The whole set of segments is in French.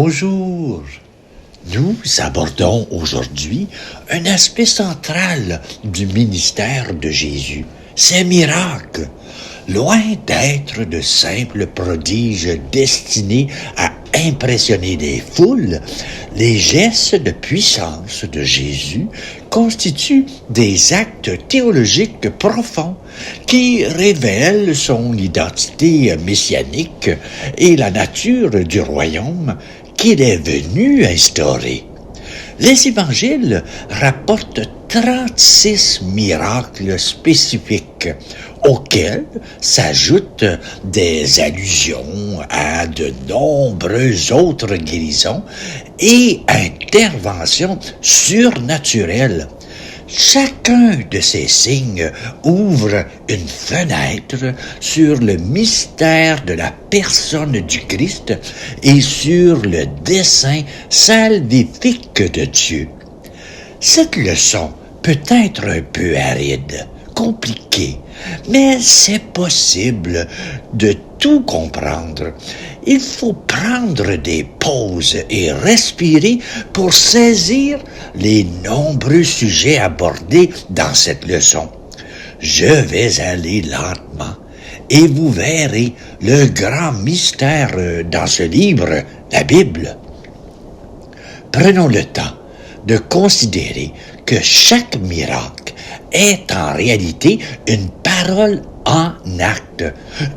Bonjour. Nous abordons aujourd'hui un aspect central du ministère de Jésus, ses miracles. Loin d'être de simples prodiges destinés à impressionner les foules, les gestes de puissance de Jésus constituent des actes théologiques profonds qui révèlent son identité messianique et la nature du royaume qu'il est venu instaurer. Les évangiles rapportent 36 miracles spécifiques auxquels s'ajoutent des allusions à de nombreuses autres guérisons et interventions surnaturelles. Chacun de ces signes ouvre une fenêtre sur le mystère de la personne du Christ et sur le dessein salvifique de Dieu. Cette leçon peut être un peu aride, compliquée, mais c'est possible de tout comprendre. Il faut prendre des pauses et respirer pour saisir les nombreux sujets abordés dans cette leçon. Je vais aller lentement et vous verrez le grand mystère dans ce livre, la Bible. Prenons le temps de considérer que chaque miracle est en réalité une parole en acte,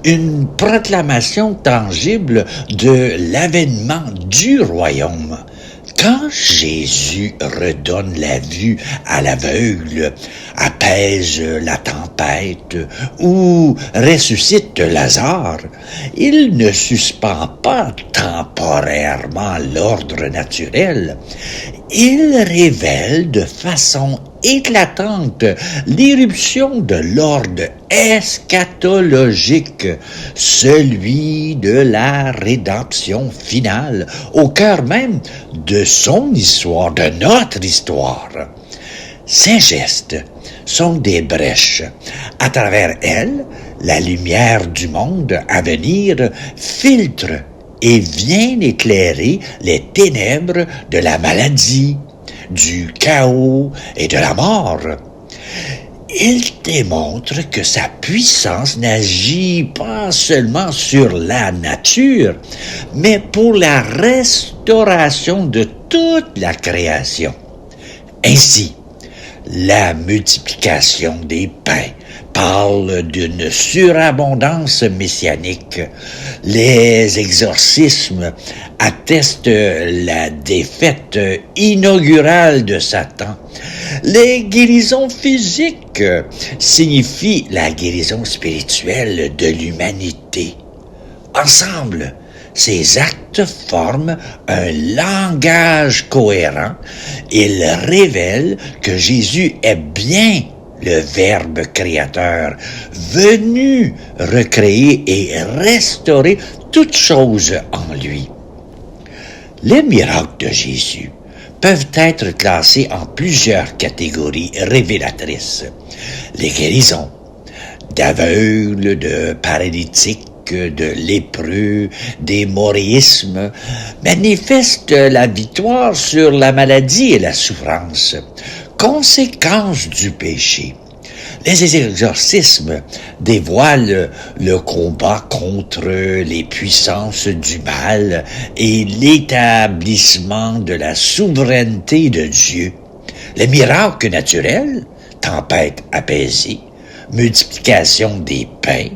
une proclamation tangible de l'avènement du royaume. Quand Jésus redonne la vue à l'aveugle, apaise la tempête ou ressuscite Lazare, il ne suspend pas temporairement l'ordre naturel. Il révèle de façon éclatante l'irruption de l'ordre eschatologique, celui de la rédemption finale, au cœur même de son histoire, de notre histoire. Ces gestes sont des brèches. À travers elles, la lumière du monde à venir filtre et vient éclairer les ténèbres de la maladie, du chaos et de la mort. Il démontre que sa puissance n'agit pas seulement sur la nature, mais pour la restauration de toute la création. Ainsi, la multiplication des pains parle d'une surabondance messianique. Les exorcismes attestent la défaite inaugurale de Satan. Les guérisons physiques signifient la guérison spirituelle de l'humanité. Ensemble, ces actes forment un langage cohérent. Ils révèlent que Jésus est bien le Verbe créateur, venu recréer et restaurer toutes choses en lui. Les miracles de Jésus peuvent être classés en plusieurs catégories révélatrices. Les guérisons d'aveugles, de paralytiques, de lépreux, des morismes, manifestent la victoire sur la maladie et la souffrance, conséquence du péché. Les exorcismes dévoilent le combat contre les puissances du mal et l'établissement de la souveraineté de Dieu. Les miracles naturels, tempête apaisée, multiplication des pains,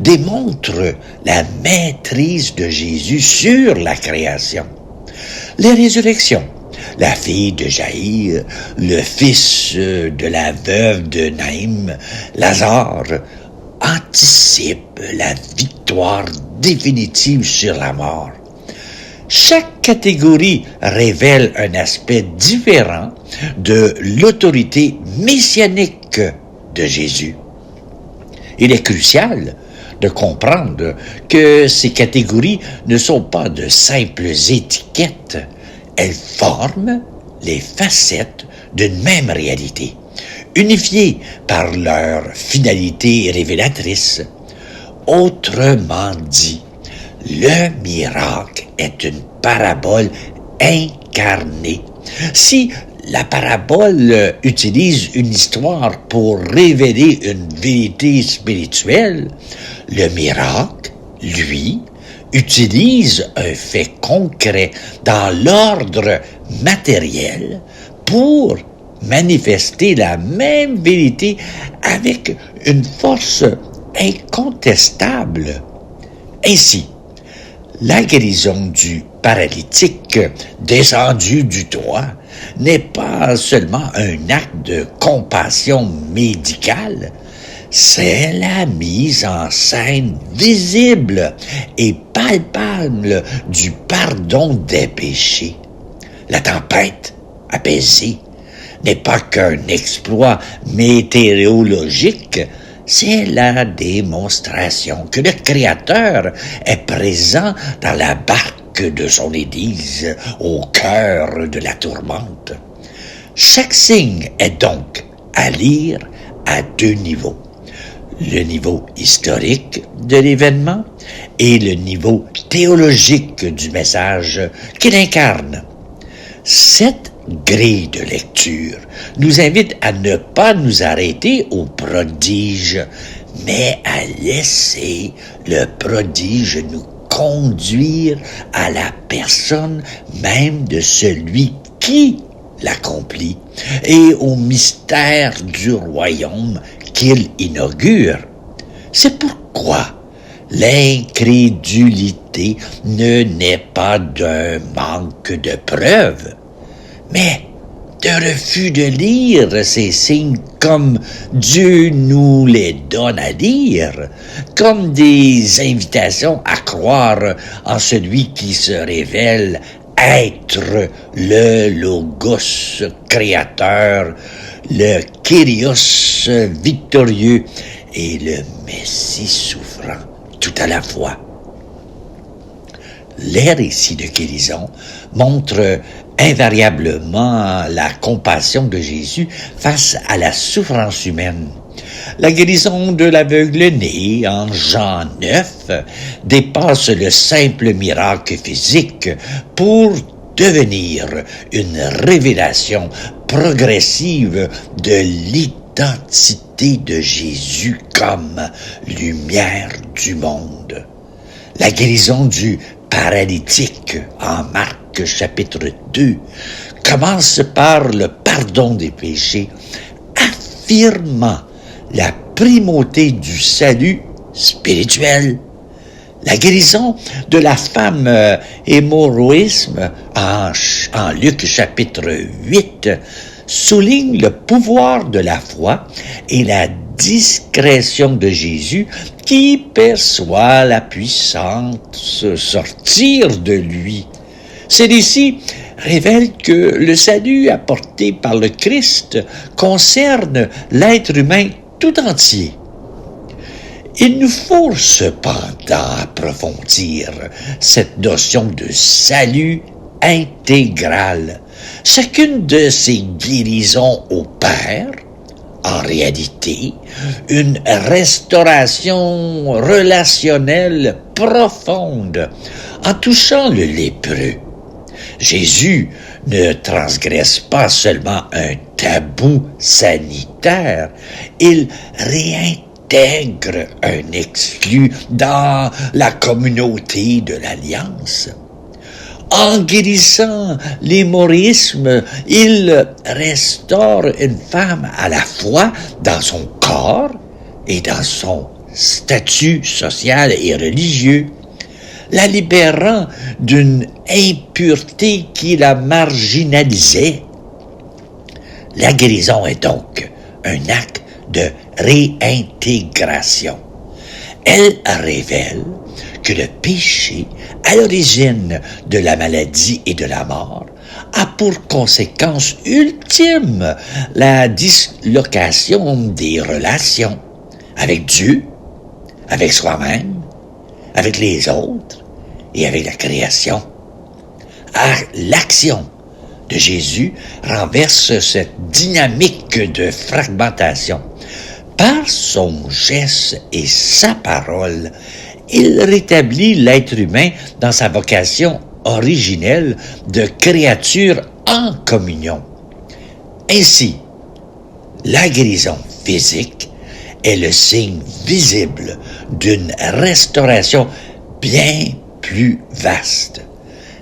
démontrent la maîtrise de Jésus sur la création. Les résurrections, la fille de Jaïr, le fils de la veuve de Naïm, Lazare, anticipent la victoire définitive sur la mort. Chaque catégorie révèle un aspect différent de l'autorité messianique de Jésus. Il est crucial de comprendre que ces catégories ne sont pas de simples étiquettes. Elles forment les facettes d'une même réalité, unifiées par leur finalité révélatrice. Autrement dit, le miracle est une parabole incarnée. Si la parabole utilise une histoire pour révéler une vérité spirituelle, le miracle, lui, utilise un fait concret dans l'ordre matériel pour manifester la même vérité avec une force incontestable. Ainsi, la guérison du paralytique descendu du toit n'est pas seulement un acte de compassion médicale, c'est la mise en scène visible et palpable du pardon des péchés. La tempête apaisée n'est pas qu'un exploit météorologique, c'est la démonstration que le Créateur est présent dans la barque de son Église au cœur de la tourmente. Chaque signe est donc à lire à deux niveaux. Le niveau historique de l'événement et le niveau théologique du message qu'il incarne. Cette grille de lecture nous invite à ne pas nous arrêter au prodige, mais à laisser le prodige nous conduire à la personne même de celui qui l'accomplit et au mystère du royaume qu'il inaugure. C'est pourquoi l'incrédulité ne naît pas d'un manque de preuves, mais d'un refus de lire ces signes comme Dieu nous les donne à lire, comme des invitations à croire en celui qui se révèle être le Logos créateur, le Kyrios victorieux et le Messie souffrant, tout à la fois. Les récits de guérison montrent invariablement la compassion de Jésus face à la souffrance humaine. La guérison de l'aveugle-né en Jean 9 dépasse le simple miracle physique pour devenir une révélation progressive de l'identité de Jésus comme lumière du monde. La guérison du paralytique en Marc chapitre 2 commence par le pardon des péchés, affirmant la primauté du salut spirituel. La guérison de la femme hémorroïsme en Luc chapitre 8 souligne le pouvoir de la foi et la discrétion de Jésus qui perçoit la puissance sortir de lui. Ces récits révèlent que le salut apporté par le Christ concerne l'être humain tout entier. Il nous faut cependant approfondir cette notion de salut intégral. Chacune de ces guérisons opère, en réalité, une restauration relationnelle profonde en touchant le lépreux. Jésus ne transgresse pas seulement un tabou sanitaire, il réintègre un exclu dans la communauté de l'Alliance. En guérissant l'hémorroïsme, il restaure une femme à la fois dans son corps et dans son statut social et religieux, la libérant d'une impureté qui la marginalisait. La guérison est donc un acte de réintégration. Elle révèle que le péché, à l'origine de la maladie et de la mort, a pour conséquence ultime la dislocation des relations avec Dieu, avec soi-même, avec les autres et avec la création. L'action de Jésus renverse cette dynamique de fragmentation. Par son geste et sa parole, il rétablit l'être humain dans sa vocation originelle de créatures en communion. Ainsi, la guérison physique est le signe visible d'une restauration bien plus vaste,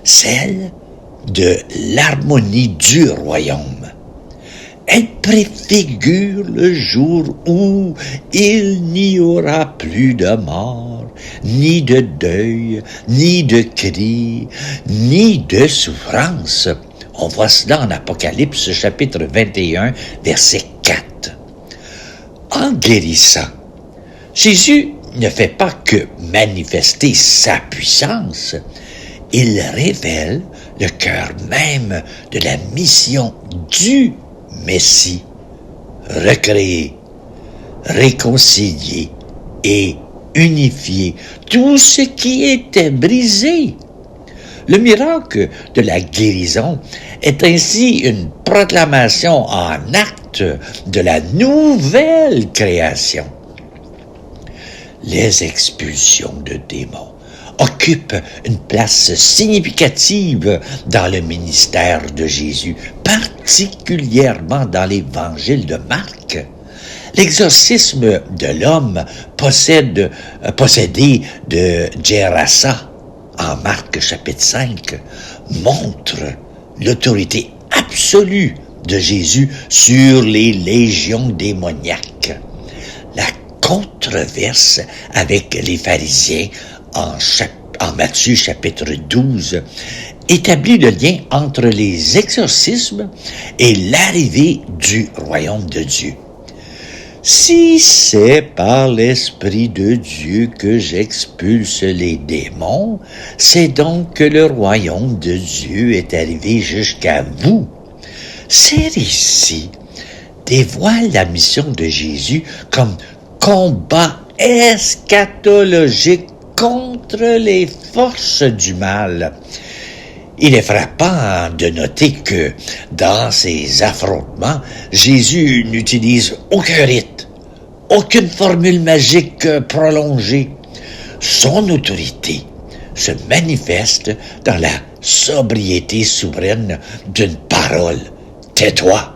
celle de l'harmonie du royaume. Elle préfigure le jour où il n'y aura plus de mort, ni de deuil, ni de cris, ni de souffrance. On voit cela en Apocalypse chapitre 21, verset 4. En guérissant, Jésus ne fait pas que manifester sa puissance, il révèle le cœur même de la mission du Messie, recréer, réconcilier et unifier tout ce qui était brisé. Le miracle de la guérison est ainsi une proclamation en acte de la nouvelle création. Les expulsions de démons occupent une place significative dans le ministère de Jésus, particulièrement dans l'évangile de Marc. L'exorcisme de l'homme possédé de Gerasa, en Marc chapitre 5, montre l'autorité absolue de Jésus sur les légions démoniaques. La controverse avec les pharisiens en Matthieu chapitre 12 établit le lien entre les exorcismes et l'arrivée du royaume de Dieu. Si c'est par l'Esprit de Dieu que j'expulse les démons, c'est donc que le royaume de Dieu est arrivé jusqu'à vous. Ces récits dévoilent la mission de Jésus comme combat eschatologique contre les forces du mal. Il est frappant de noter que, dans ces affrontements, Jésus n'utilise aucun rite, aucune formule magique prolongée. Son autorité se manifeste dans la sobriété souveraine d'une parole. « Tais-toi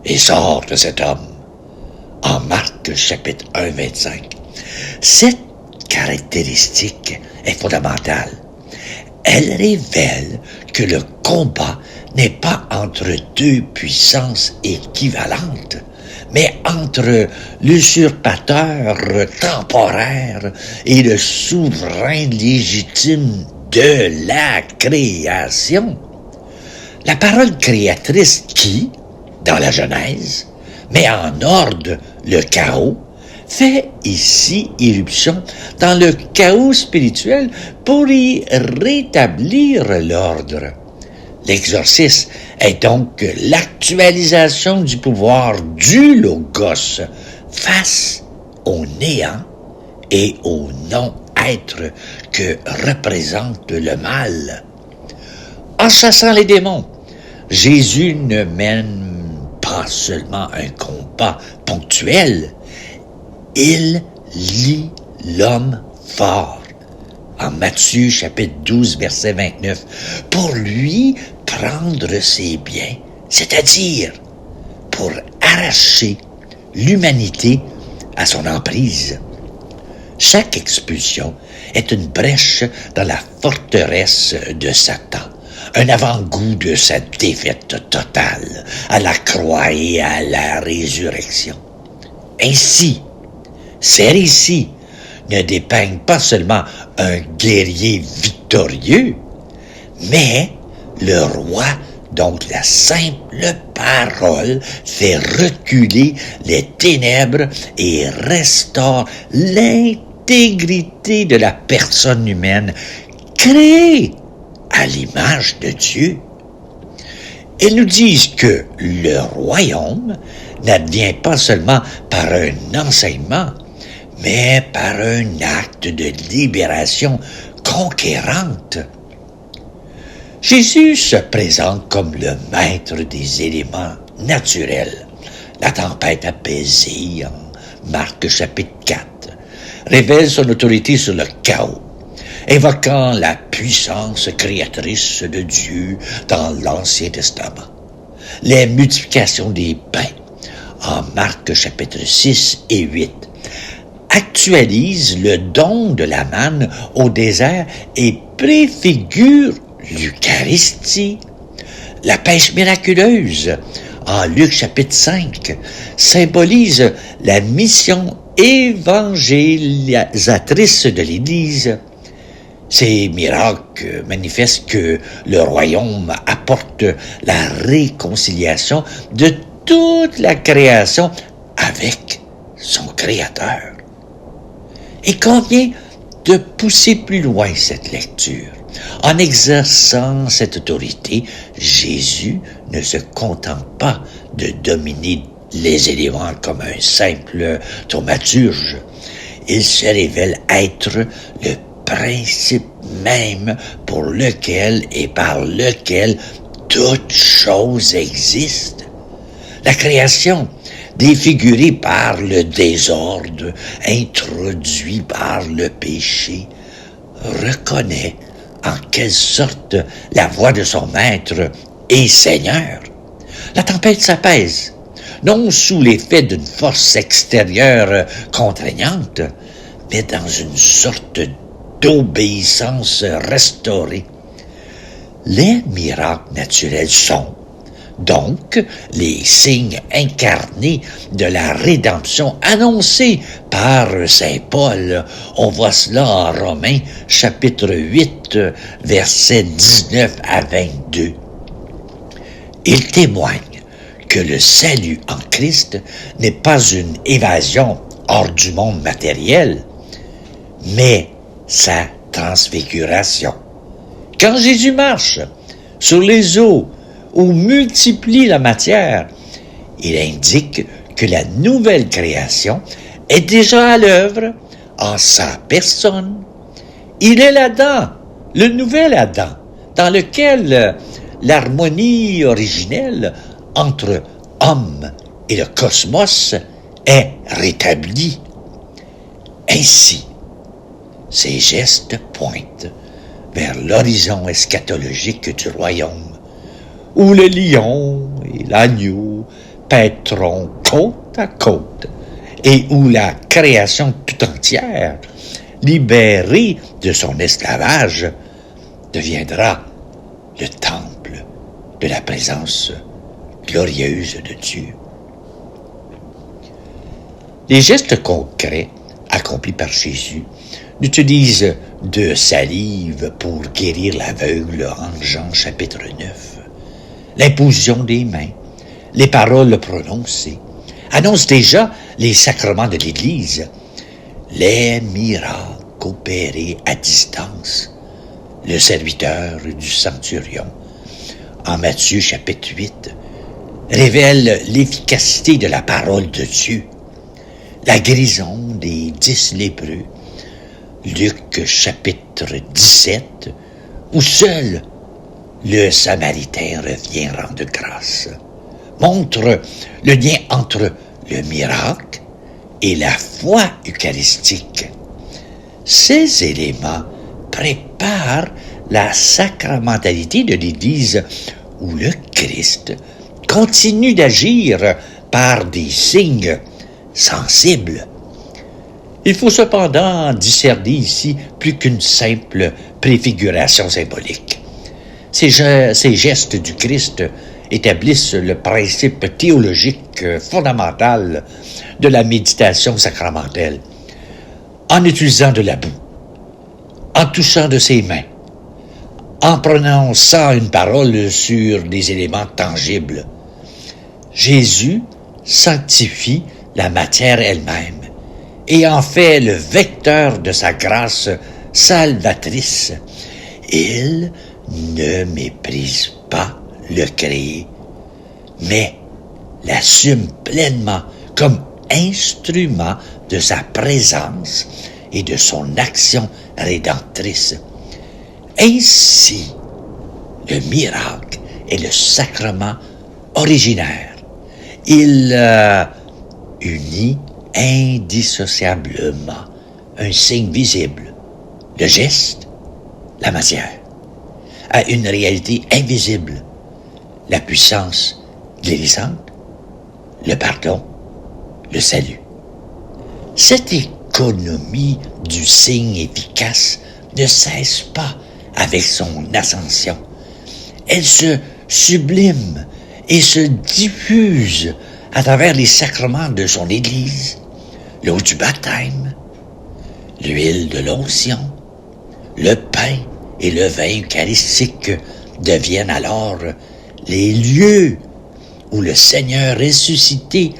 et sors de cet homme » en Marc chapitre 1, 25. Cette caractéristique est fondamentale. Elle révèle que le combat n'est pas entre deux puissances équivalentes, mais entre l'usurpateur temporaire et le souverain légitime de la création. La parole créatrice qui, dans la Genèse, met en ordre le chaos, fait ici irruption dans le chaos spirituel pour y rétablir l'ordre. L'exorcisme est donc l'actualisation du pouvoir du Logos face au néant et au non-être que représente le mal. En chassant les démons, Jésus ne mène pas seulement un combat ponctuel, il lie l'homme fort. En Matthieu chapitre 12, verset 29, pour lui prendre ses biens, c'est-à-dire pour arracher l'humanité à son emprise. Chaque expulsion est une brèche dans la forteresse de Satan, un avant-goût de sa défaite totale à la croix et à la résurrection. Ainsi, ces récits ne dépeignent pas seulement un guerrier victorieux, mais le roi dont la simple parole fait reculer les ténèbres et restaure l'intégrité de la personne humaine créée à l'image de Dieu. Ils nous disent que le royaume n'advient pas seulement par un enseignement, mais par un acte de libération conquérante. Jésus se présente comme le maître des éléments naturels. La tempête apaisée en Marc chapitre 4 révèle son autorité sur le chaos. évoquant la puissance créatrice de Dieu dans l'Ancien Testament. Les multiplications des pains en Marc chapitre 6 et 8 actualisent le don de la manne au désert et préfigurent l'Eucharistie. La pêche miraculeuse en Luc chapitre 5 symbolise la mission évangélisatrice de l'Église. Ces miracles manifestent que le royaume apporte la réconciliation de toute la création avec son Créateur. Il convient de pousser plus loin cette lecture. En exerçant cette autorité, Jésus ne se contente pas de dominer les éléments comme un simple thaumaturge. Il se révèle être le principe même pour lequel et par lequel toute chose existe. La création, défigurée par le désordre, introduit par le péché, reconnaît en quelle sorte la voix de son maître et Seigneur. La tempête s'apaise, non sous l'effet d'une force extérieure contraignante, mais dans une sorte d'obéissance restaurée. Les miracles naturels sont donc les signes incarnés de la rédemption annoncée par saint Paul. On voit cela en Romains chapitre 8, versets 19 à 22. Il témoigne que le salut en Christ n'est pas une évasion hors du monde matériel, mais sa transfiguration. Quand Jésus marche sur les eaux ou multiplie la matière, il indique que la nouvelle création est déjà à l'œuvre en sa personne. Il est l'Adam, le nouvel Adam, dans lequel l'harmonie originelle entre homme et le cosmos est rétablie. Ainsi, ces gestes pointent vers l'horizon eschatologique du royaume, où le lion et l'agneau paîtront côte à côte, et où la création tout entière, libérée de son esclavage, deviendra le temple de la présence glorieuse de Dieu. Les gestes concrets accomplis par Jésus n'utilisent de salive pour guérir l'aveugle en Jean chapitre 9. L'imposition des mains, les paroles prononcées, annoncent déjà les sacrements de l'Église, les miracles opérés à distance. Le serviteur du centurion, en Matthieu chapitre 8, révèle l'efficacité de la parole de Dieu. La guérison des 10 lépreux, Luc chapitre 17, où seul le Samaritain revient rendre grâce, montre le lien entre le miracle et la foi eucharistique. Ces éléments préparent la sacramentalité de l'Église où le Christ continue d'agir par des signes sensibles. Il faut cependant discerner ici plus qu'une simple préfiguration symbolique. Ces gestes du Christ établissent le principe théologique fondamental de la méditation sacramentelle. En utilisant de la boue, en touchant de ses mains, en prononçant une parole sur des éléments tangibles, Jésus sanctifie la matière elle-même et en fait le vecteur de sa grâce salvatrice. Il ne méprise pas le créé, mais l'assume pleinement comme instrument de sa présence et de son action rédemptrice. Ainsi, le miracle est le sacrement originaire. Il unit indissociablement un signe visible, le geste, la matière, à une réalité invisible, la puissance guérissante, le pardon, le salut. Cette économie du signe efficace ne cesse pas avec son ascension. Elle se sublime et se diffuse à travers les sacrements de son Église, l'eau du baptême, l'huile de l'onction, le pain et le vin eucharistique deviennent alors les lieux où le Seigneur ressuscité,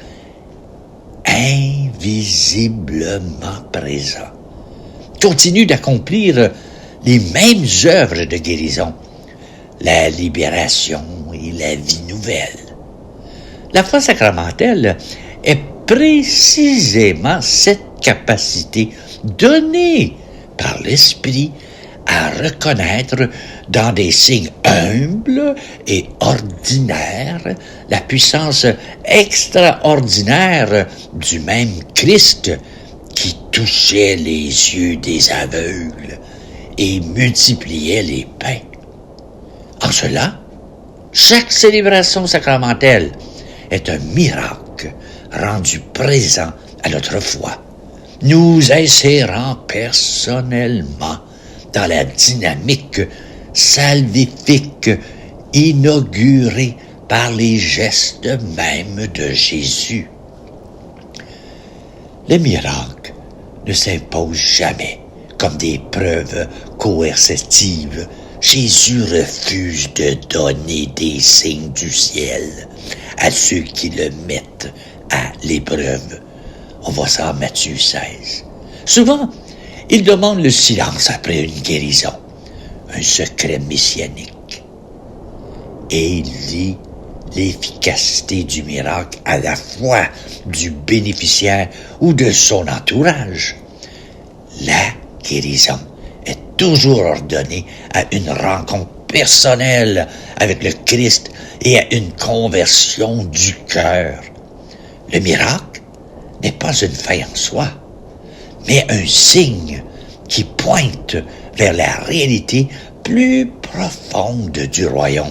invisiblement présent, continue d'accomplir les mêmes œuvres de guérison, la libération et la vie nouvelle. La foi sacramentelle est précisément cette capacité donnée par l'Esprit à reconnaître dans des signes humbles et ordinaires la puissance extraordinaire du même Christ qui touchait les yeux des aveugles et multipliait les pains. En cela, chaque célébration sacramentelle est un miracle rendu présent à notre foi, nous insérant personnellement dans la dynamique salvifique inaugurée par les gestes mêmes de Jésus. Les miracles ne s'imposent jamais comme des preuves coercitives. Jésus refuse de donner des signes du ciel à ceux qui le mettent à l'épreuve. On voit ça en Matthieu 16. Souvent, il demande le silence après une guérison, un secret messianique. Et il lie l'efficacité du miracle à la foi du bénéficiaire ou de son entourage. La guérison est toujours ordonnée à une rencontre personnelle avec le Christ et à une conversion du cœur. Le miracle n'est pas une fin en soi, mais un signe qui pointe vers la réalité plus profonde du royaume.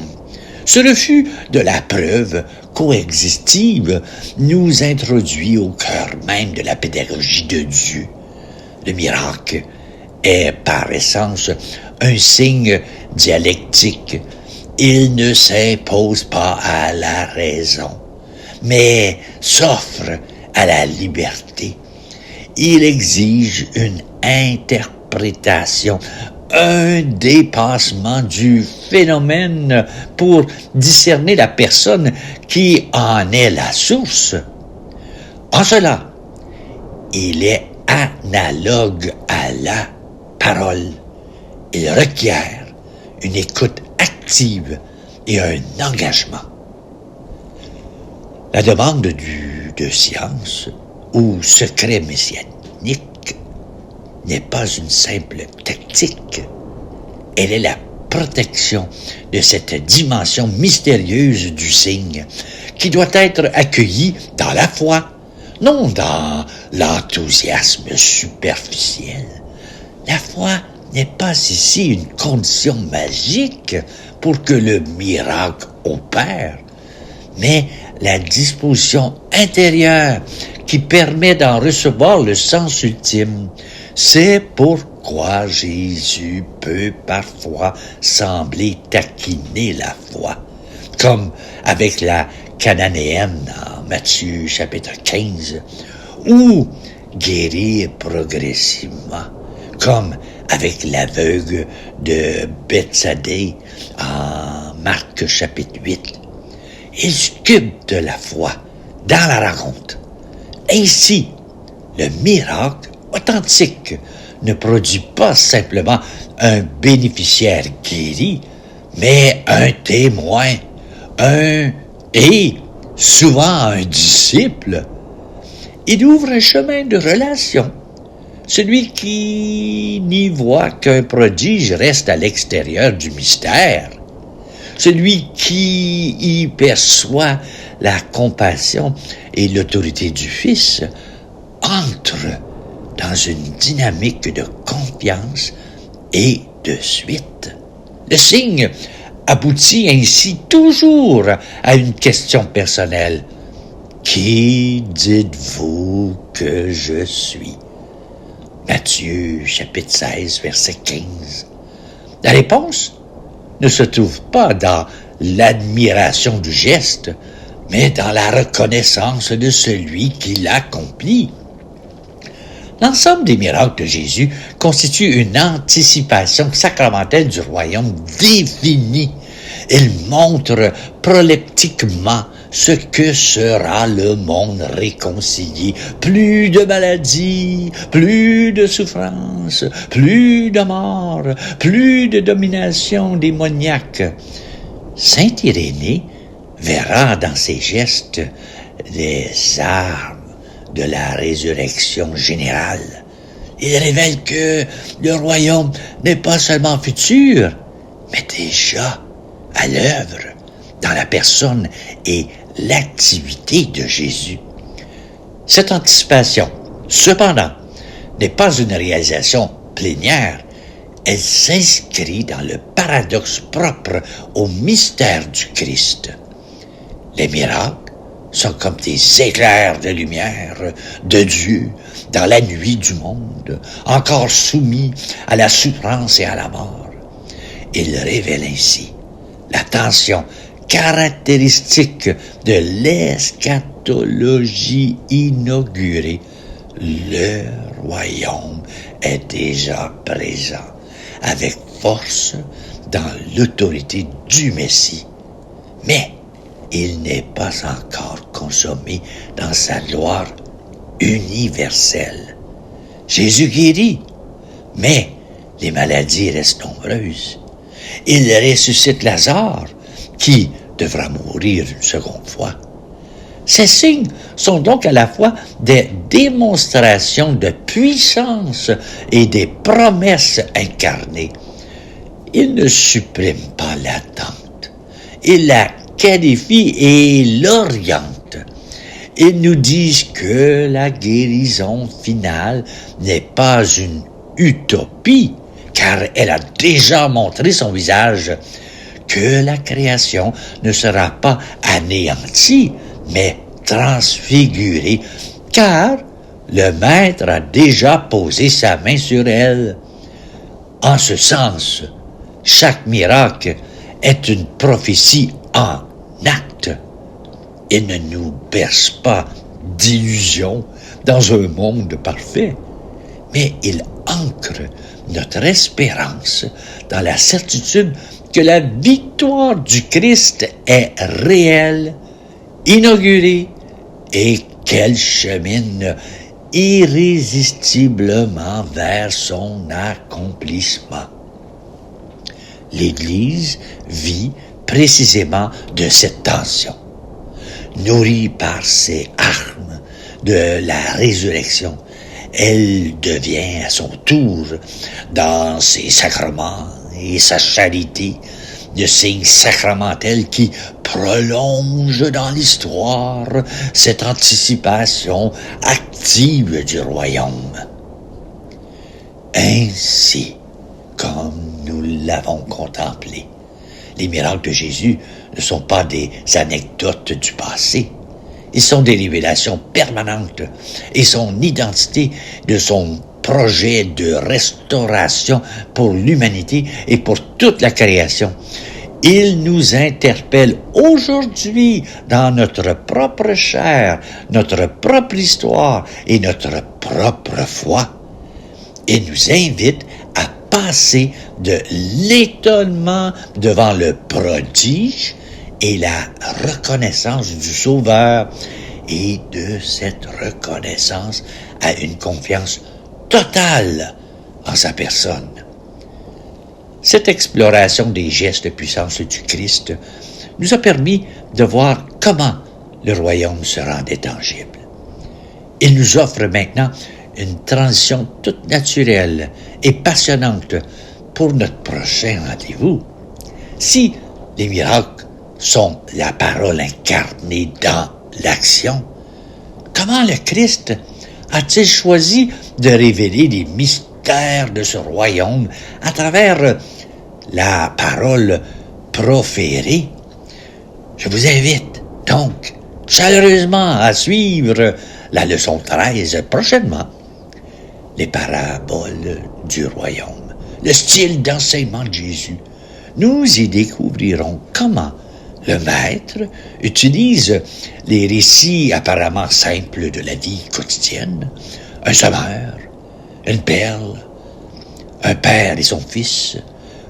Ce refus de la preuve coexistive nous introduit au cœur même de la pédagogie de Dieu. Le miracle est par essence un signe dialectique. Il ne s'impose pas à la raison, mais s'offre à la liberté. Il exige une interprétation, un dépassement du phénomène pour discerner la personne qui en est la source. En cela, il est analogue à la parole. Il requiert une écoute active et un engagement. La demande de science ou secret messianique n'est pas une simple tactique. Elle est la protection de cette dimension mystérieuse du signe qui doit être accueillie dans la foi, non dans l'enthousiasme superficiel. La foi n'est pas ici une condition magique pour que le miracle opère, mais la disposition intérieure qui permet d'en recevoir le sens ultime. C'est pourquoi Jésus peut parfois sembler taquiner la foi, comme avec la cananéenne en Matthieu chapitre 15, ou guérir progressivement, comme avec l'aveugle de Bethsaïda en Marc chapitre 8. Il sculpte la foi dans la rencontre. Ainsi, le miracle authentique ne produit pas simplement un bénéficiaire guéri, mais un témoin, et souvent un disciple. Il ouvre un chemin de relation. Celui qui n'y voit qu'un prodige reste à l'extérieur du mystère. Celui qui y perçoit la compassion et l'autorité du Fils entre dans une dynamique de confiance et de suite. Le signe aboutit ainsi toujours à une question personnelle. Qui dites-vous que je suis? Matthieu, chapitre 16, verset 15. La réponse ne se trouve pas dans l'admiration du geste, mais dans la reconnaissance de celui qui l'accomplit. L'ensemble des miracles de Jésus constitue une anticipation sacramentelle du royaume défini. Il montre proleptiquement ce que sera le monde réconcilié. Plus de maladies, plus de souffrances, plus de mort, plus de domination démoniaque. Saint Irénée verra dans ses gestes les armes de la résurrection générale. Il révèle que le royaume n'est pas seulement futur, mais déjà à l'œuvre dans la personne et l'activité de Jésus. Cette anticipation, cependant, n'est pas une réalisation plénière. Elle s'inscrit dans le paradoxe propre au mystère du Christ. Les miracles sont comme des éclairs de lumière de Dieu dans la nuit du monde, encore soumis à la souffrance et à la mort. Il révèle ainsi la tension caractéristique de l'eschatologie inaugurée. Le royaume est déjà présent avec force dans l'autorité du Messie. Mais il n'est pas encore consommé dans sa gloire universelle. Jésus guérit, mais les maladies restent nombreuses. Il ressuscite Lazare, qui devra mourir une seconde fois. Ces signes sont donc à la fois des démonstrations de puissance et des promesses incarnées. Ils ne suppriment pas l'attente. Ils la qualifient et l'orientent. Ils nous disent que la guérison finale n'est pas une utopie, car elle a déjà montré son visage, que la création ne sera pas anéantie, mais transfigurée, car le Maître a déjà posé sa main sur elle. En ce sens, chaque miracle est une prophétie en acte. Il ne nous berce pas d'illusions dans un monde parfait, mais il ancre notre espérance dans la certitude que la victoire du Christ est réelle, inaugurée, et qu'elle chemine irrésistiblement vers son accomplissement. L'Église vit précisément de cette tension. Nourrie par ces armes de la résurrection, elle devient à son tour, dans ses sacrements et sa charité, de signes sacramentels qui prolongent dans l'histoire cette anticipation active du royaume. Ainsi, comme nous l'avons contemplé, les miracles de Jésus ne sont pas des anecdotes du passé. Ils sont des révélations permanentes et son identité de son projet de restauration pour l'humanité et pour toute la création. Il nous interpelle aujourd'hui dans notre propre chair, notre propre histoire et notre propre foi. Il nous invite à passer de l'étonnement devant le prodige et la reconnaissance du Sauveur, et de cette reconnaissance à une confiance totale en sa personne. Cette exploration des gestes de puissance du Christ nous a permis de voir comment le royaume se rendait tangible. Il nous offre maintenant une transition toute naturelle et passionnante pour notre prochain rendez-vous. Si les miracles sont la parole incarnée dans l'action, comment le Christ a-t-il choisi de révéler les mystère de ce royaume à travers la parole proférée. Je vous invite donc chaleureusement à suivre la leçon 13 prochainement. Les paraboles du royaume, le style d'enseignement de Jésus. Nous y découvrirons comment le maître utilise les récits apparemment simples de la vie quotidienne, un semeur, une perle, un père et son fils,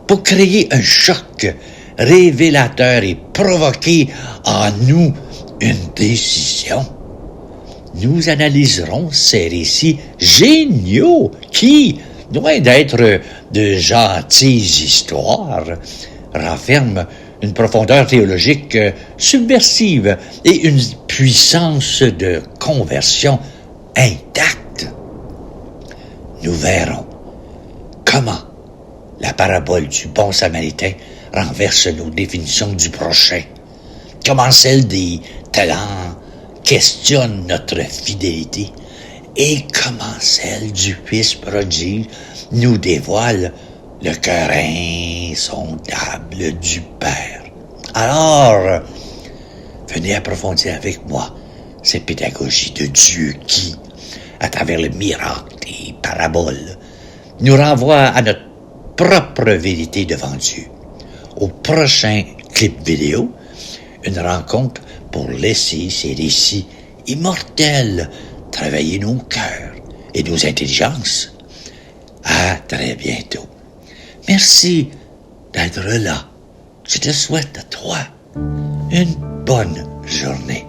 pour créer un choc révélateur et provoquer en nous une décision. Nous analyserons ces récits géniaux qui, loin d'être de gentilles histoires, renferment une profondeur théologique subversive et une puissance de conversion intacte. Nous verrons comment la parabole du bon samaritain renverse nos définitions du prochain, comment celle des talents questionne notre fidélité et comment celle du Fils prodigue nous dévoile le cœur insondable du Père. Alors, venez approfondir avec moi cette pédagogie de Dieu qui, à travers le miracle des paraboles, nous renvoie à notre propre vérité devant Dieu. Au prochain clip vidéo, une rencontre pour laisser ces récits immortels travailler nos cœurs et nos intelligences. À très bientôt. Merci d'être là. Je te souhaite à toi une bonne journée.